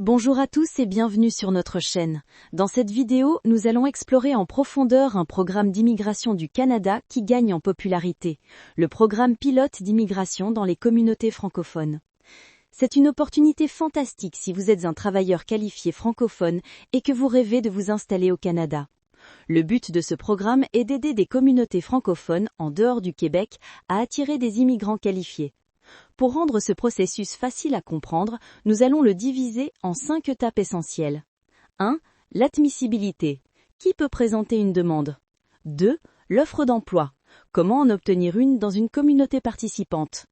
Bonjour à tous et bienvenue sur notre chaîne. Dans cette vidéo, nous allons explorer en profondeur un programme d'immigration du Canada qui gagne en popularité, le programme pilote d'immigration dans les communautés francophones. C'est une opportunité fantastique si vous êtes un travailleur qualifié francophone et que vous rêvez de vous installer au Canada. Le but de ce programme est d'aider des communautés francophones en dehors du Québec à attirer des immigrants qualifiés. Pour rendre ce processus facile à comprendre, nous allons le diviser en 5 étapes essentielles. 1. L'admissibilité. Qui peut présenter une demande? 2. L'offre d'emploi. Comment en obtenir une dans une communauté participante?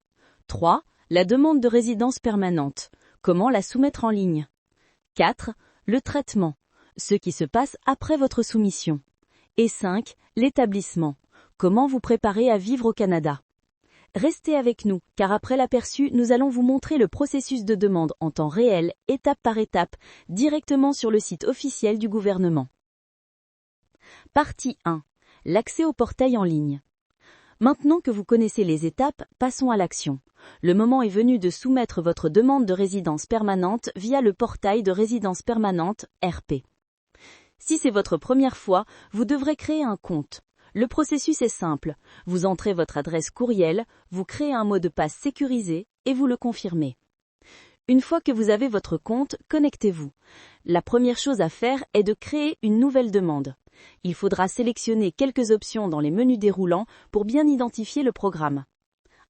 3. La demande de résidence permanente. Comment la soumettre en ligne? 4. Le traitement. Ce qui se passe après votre soumission. Et 5. L'établissement. Comment vous préparer à vivre au Canada? Restez avec nous, car après l'aperçu, nous allons vous montrer le processus de demande en temps réel, étape par étape, directement sur le site officiel du gouvernement. Partie 1. L'accès au portail en ligne. Maintenant que vous connaissez les étapes, passons à l'action. Le moment est venu de soumettre votre demande de résidence permanente via le portail de résidence permanente RP. Si c'est votre première fois, vous devrez créer un compte. Le processus est simple. Vous entrez votre adresse courriel, vous créez un mot de passe sécurisé et vous le confirmez. Une fois que vous avez votre compte, connectez-vous. La première chose à faire est de créer une nouvelle demande. Il faudra sélectionner quelques options dans les menus déroulants pour bien identifier le programme.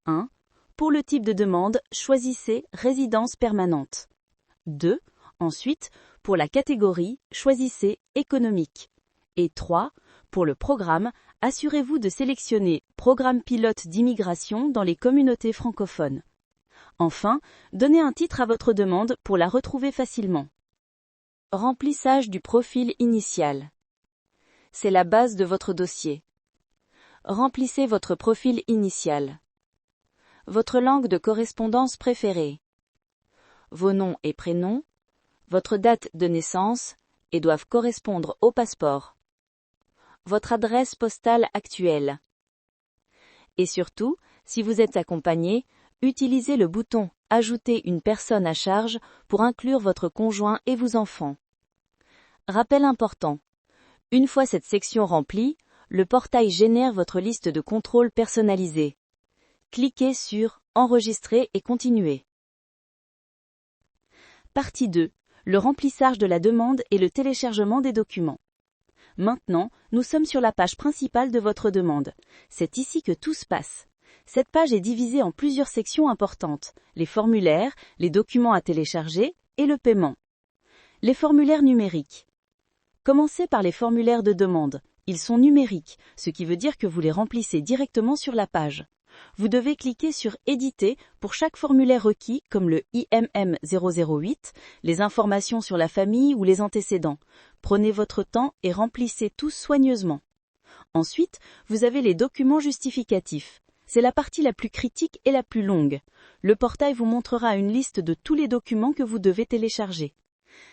1. Pour le type de demande, choisissez résidence permanente. 2. Ensuite, pour la catégorie, choisissez économique. Et 3. Pour le programme, assurez-vous de sélectionner Programme pilote d'immigration dans les communautés francophones. Enfin, donnez un titre à votre demande pour la retrouver facilement. Remplissage du profil initial. C'est la base de votre dossier. Remplissez votre profil initial. Votre langue de correspondance préférée. Vos noms et prénoms, votre date de naissance et doivent correspondre au passeport. Votre adresse postale actuelle. Et surtout, si vous êtes accompagné, utilisez le bouton « Ajouter une personne à charge » pour inclure votre conjoint et vos enfants. Rappel important. Une fois cette section remplie, le portail génère votre liste de contrôles personnalisés. Cliquez sur « Enregistrer et continuer ». Partie 2. Le remplissage de la demande et le téléchargement des documents. Maintenant, nous sommes sur la page principale de votre demande. C'est ici que tout se passe. Cette page est divisée en plusieurs sections importantes, les formulaires, les documents à télécharger et le paiement. Les formulaires numériques. Commencez par les formulaires de demande. Ils sont numériques, ce qui veut dire que vous les remplissez directement sur la page. Vous devez cliquer sur « Éditer » pour chaque formulaire requis comme le IMM 008, les informations sur la famille ou les antécédents. Prenez votre temps et remplissez tous soigneusement. Ensuite, vous avez les documents justificatifs. C'est la partie la plus critique et la plus longue. Le portail vous montrera une liste de tous les documents que vous devez télécharger.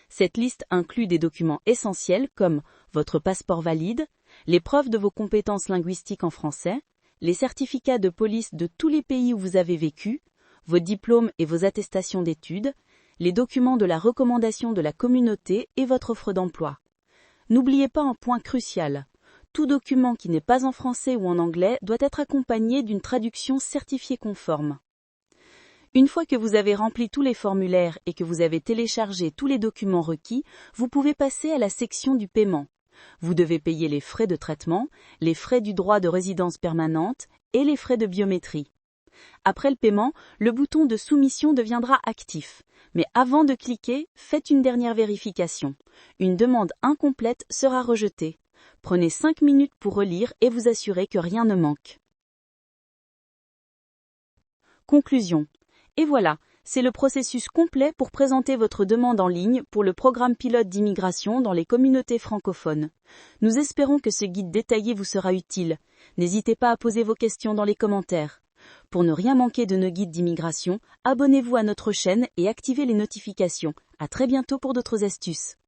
Cette liste inclut des documents essentiels comme votre passeport valide, les preuves de vos compétences linguistiques en français, les certificats de police de tous les pays où vous avez vécu, vos diplômes et vos attestations d'études, les documents de la recommandation de la communauté et votre offre d'emploi. N'oubliez pas un point crucial. Tout document qui n'est pas en français ou en anglais doit être accompagné d'une traduction certifiée conforme. Une fois que vous avez rempli tous les formulaires et que vous avez téléchargé tous les documents requis, vous pouvez passer à la section du paiement. Vous devez payer les frais de traitement, les frais du droit de résidence permanente et les frais de biométrie. Après le paiement, le bouton de soumission deviendra actif. Mais avant de cliquer, faites une dernière vérification. Une demande incomplète sera rejetée. Prenez 5 minutes pour relire et vous assurer que rien ne manque. Conclusion. Et voilà, c'est le processus complet pour présenter votre demande en ligne pour le programme pilote d'immigration dans les communautés francophones. Nous espérons que ce guide détaillé vous sera utile. N'hésitez pas à poser vos questions dans les commentaires. Pour ne rien manquer de nos guides d'immigration, abonnez-vous à notre chaîne et activez les notifications. À très bientôt pour d'autres astuces.